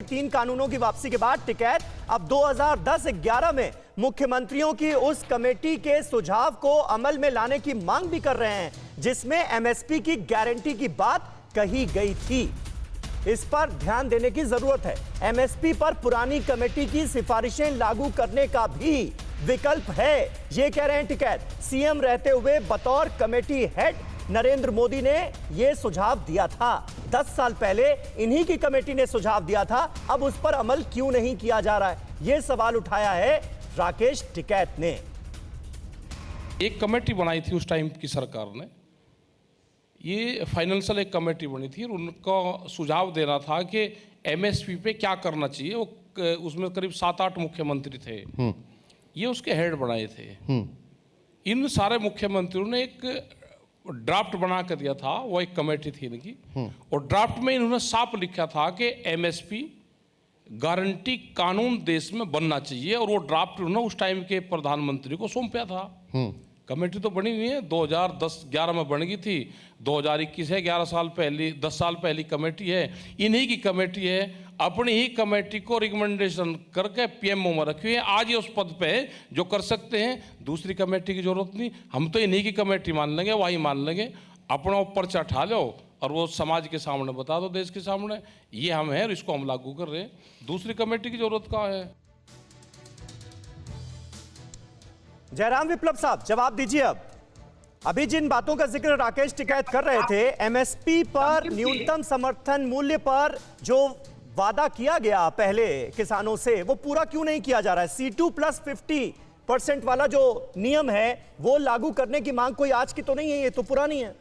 तीन कानूनों की वापसी के बाद टिकैत अब 2010-11 में मुख्यमंत्रियों की उस कमेटी के सुझाव को अमल में लाने की मांग भी कर रहे हैं, जिसमें एमएसपी की गारंटी की बात कही गई थी। इस पर ध्यान देने की जरूरत है। एमएसपी पर पुरानी कमेटी की सिफारिशें लागू करने का भी विकल्प है, ये कह रहे हैं टिकैत। सीएम रहते हुए बतौर कमेटी हेड नरेंद्र मोदी ने यह सुझाव दिया था। 10 साल पहले इन्हीं की कमेटी ने सुझाव दिया था, अब उस पर अमल क्यों नहीं किया जा रहा है, यह सवाल उठाया है राकेश टिकैत ने। एक कमेटी बनाई थी उस टाइम की सरकार ने, ये फाइनेंशियल एक कमेटी बनी थी, उनका सुझाव देना था कि एमएसपी पे क्या करना चाहिए। वो उसमें करीब 7-8 मुख्यमंत्री थे, ये उसके हेड बनाए थे। इन सारे मुख्यमंत्रियों ने एक ड्राफ्ट बना कर दिया था, वो एक कमेटी थी इनकी, और ड्राफ्ट में इन्होंने साफ लिखा था कि एमएसपी गारंटी कानून देश में बनना चाहिए, और वो ड्राफ्ट उन्होंने उस टाइम के प्रधानमंत्री को सौंपा था। कमेटी तो बनी नहीं है, 2010-11 में बन गई थी, 2021 है, 11 साल पहली 10 साल पहली कमेटी है, इन्हीं की कमेटी है। अपनी ही कमेटी को रिकमेंडेशन करके पीएमओ में रखी है, आज ये उस पद पे है जो कर सकते हैं, दूसरी कमेटी की जरूरत नहीं। हम तो इन्हीं की कमेटी मान लेंगे, वही मान लेंगे, अपना पर्चा उठा लो और वो समाज के सामने बता दो, देश के सामने ये हम हैं और इसको हम लागू कर रहे हैं, दूसरी कमेटी की जरूरत कहाँ है। जयराम विप्लव साहब जवाब दीजिए। अब अभी जिन बातों का जिक्र राकेश टिकैत कर रहे थे, एमएसपी पर न्यूनतम समर्थन मूल्य पर जो वादा किया गया पहले किसानों से, वो पूरा क्यों नहीं किया जा रहा है? C2+50% वाला जो नियम है वो लागू करने की मांग कोई आज की तो नहीं है, ये तो पुरानी है।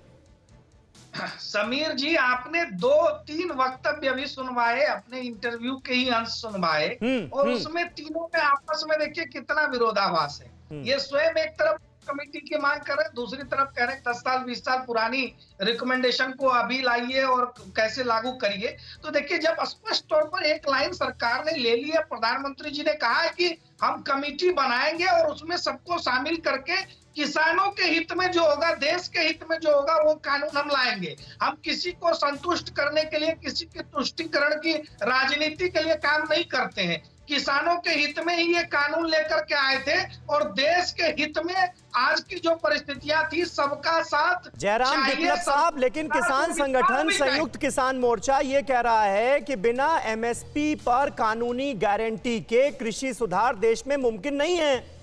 समीर जी, आपने 2-3 वक्तव्य भी सुनवाए, अपने इंटरव्यू के ही अंश सुनवाए, और उसमें तीनों में आपस में देखिए कितना विरोधाभास है। ये स्वयं एक तरफ कमेटी की मांग कर रहे हैं, दूसरी तरफ कह रहे हैं 10 साल 20 साल पुरानी रिकमेंडेशन को अभी लाइए और कैसे लागू करिए। तो देखिए, जब स्पष्ट तौर पर एक लाइन सरकार ने ले ली है, प्रधानमंत्री जी ने कहा है कि हम कमेटी बनाएंगे और उसमें सबको शामिल करके किसानों के हित में जो होगा, देश के हित में जो होगा, वो कानून हम लाएंगे। हम किसी को संतुष्ट करने के लिए, किसी के तुष्टीकरण की राजनीति के लिए काम नहीं करते हैं। किसानों के हित में ही ये कानून लेकर के आए थे, और देश के हित में आज की जो परिस्थितियां थी, सबका साथ जयराम विप्लव साहब, लेकिन किसान संगठन संयुक्त किसान मोर्चा ये कह रहा है कि बिना एमएसपी पर कानूनी गारंटी के कृषि सुधार देश में मुमकिन नहीं है।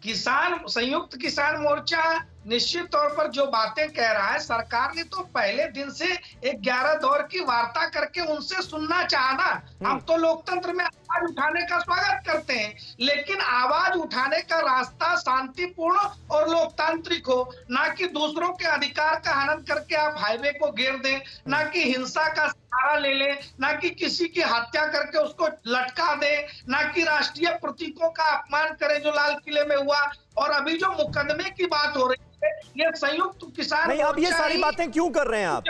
संयुक्त किसान मोर्चा निश्चित तौर पर जो बातें कह रहा है, सरकार ने तो पहले दिन से 11 दौर की वार्ता करके उनसे सुनना चाहा ना। हम तो लोकतंत्र में आवाज उठाने का स्वागत करते हैं, लेकिन आवाज उठाने का रास्ता शांतिपूर्ण और लोकतांत्रिक हो, ना कि दूसरों के अधिकार का हनन करके आप हाईवे को घेर दें, ना कि हिंसा का सहारा ले लें, ना कि किसी की हत्या करके उसको लटका दें, ना कि राष्ट्रीय प्रतीकों का अपमान करें जो लाल किले में हुआ। और अभी जो मुकदमे की बात हो रही है, ये संयुक्त किसान नहीं, अब ये सारी बातें क्यों कर रहे हैं आप?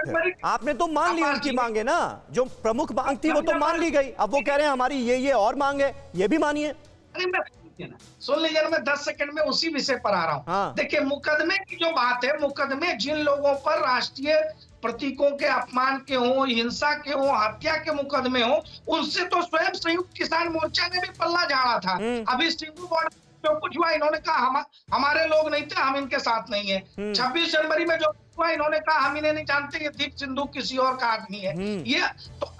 आपने तो मान ली उनकी मांगे ना, जो प्रमुख मांग थी वो तो मान ली गई। अब वो कह रहे हैं हमारी ये और मांग है, ये भी मानिए। अरे सुन लीजिए, मैं 10 सेकंड में उसी विषय पर आ रहा हूँ। हाँ। देखिए, मुकदमे की जो बात है, मुकदमे जिन लोगों पर राष्ट्रीय प्रतीकों के अपमान के हों, हिंसा के हों, हत्या के मुकदमे हों, उनसे तो स्वयं संयुक्त किसान मोर्चा ने भी पल्ला झाड़ा था। अभी सिंगू बॉर्डर जो कुछ हुआ, इन्होंने कहा हमारे लोग नहीं थे, हम इनके साथ नहीं है। 26 जनवरी में जो हुआ, इन्होंने कहा हम इन्हें नहीं जानते, ये दीप सिंधु किसी और का आदमी है। ये तो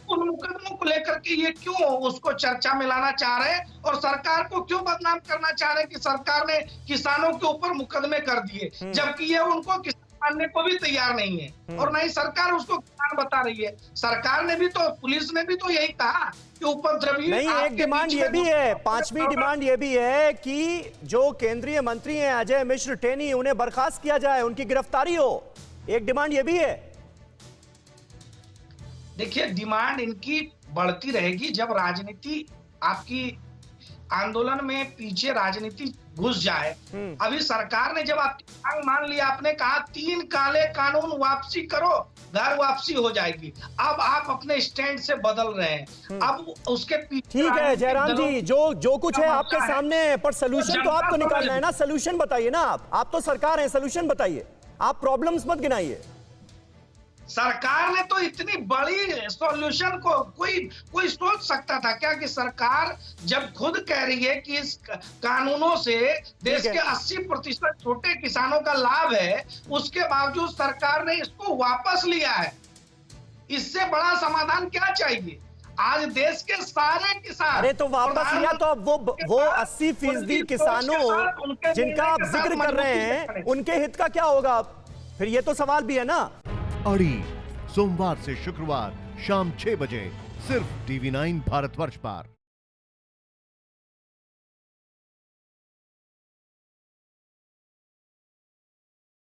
उन मुकदमों को लेकर के ये क्यों उसको चर्चा में लाना चाह रहे हैं, और सरकार को क्यों बदनाम करना चाह रहे हैं कि सरकार ने किसानों के ऊपर मुकदमे कर दिए, जबकि ये उनको किसान मानने को भी तैयार नहीं है, और नहीं सरकार उसको किसान बता रही है। सरकार ने भी तो, पुलिस ने भी तो यही कहा कि उपद्रवी नहीं। एक डिमांड ये भी है, 5वीं डिमांड ये भी है कि जो केंद्रीय मंत्री हैं अजय मिश्र टेनी, उन्हें बर्खास्त किया जाए, उनकी गिरफ्तारी हो। एक डिमांड ये भी है। देखिए, डिमांड इनकी बढ़ती रहेगी जब राजनीति आपकी आंदोलन में पीछे राजनीति घुस जाए। अभी सरकार ने जब आपकी मांग मान ली, आपने कहा 3 काले कानून वापसी करो, घर वापसी हो जाएगी। अब आप अपने स्टैंड से बदल रहे हैं, अब उसके पीछे। ठीक है जयराम जी, जो कुछ है आपके सामने, पर सोल्यूशन तो आपको निकालना है ना। सोल्यूशन बताइए ना। आप तो सरकार है, सोल्यूशन बताइए, आप प्रॉब्लम्स मत गिनाइए। सरकार ने तो इतनी बड़ी सॉल्यूशन को कोई सोच सकता था क्या कि सरकार जब खुद कह रही है कि इस कानूनों से देश के 80% छोटे किसानों का लाभ है, उसके बावजूद सरकार ने इसको वापस लिया है। इससे बड़ा समाधान क्या चाहिए? आज देश के सारे किसान, अरे तो वापस लिया तो अब वो 80% किसानों जिनका आप जिक्र कर रहे हैं उनके हित का क्या होगा? फिर ये तो सवाल भी है ना। अड़ी सोमवार से शुक्रवार शाम 6 बजे सिर्फ TV9 भारतवर्ष पर।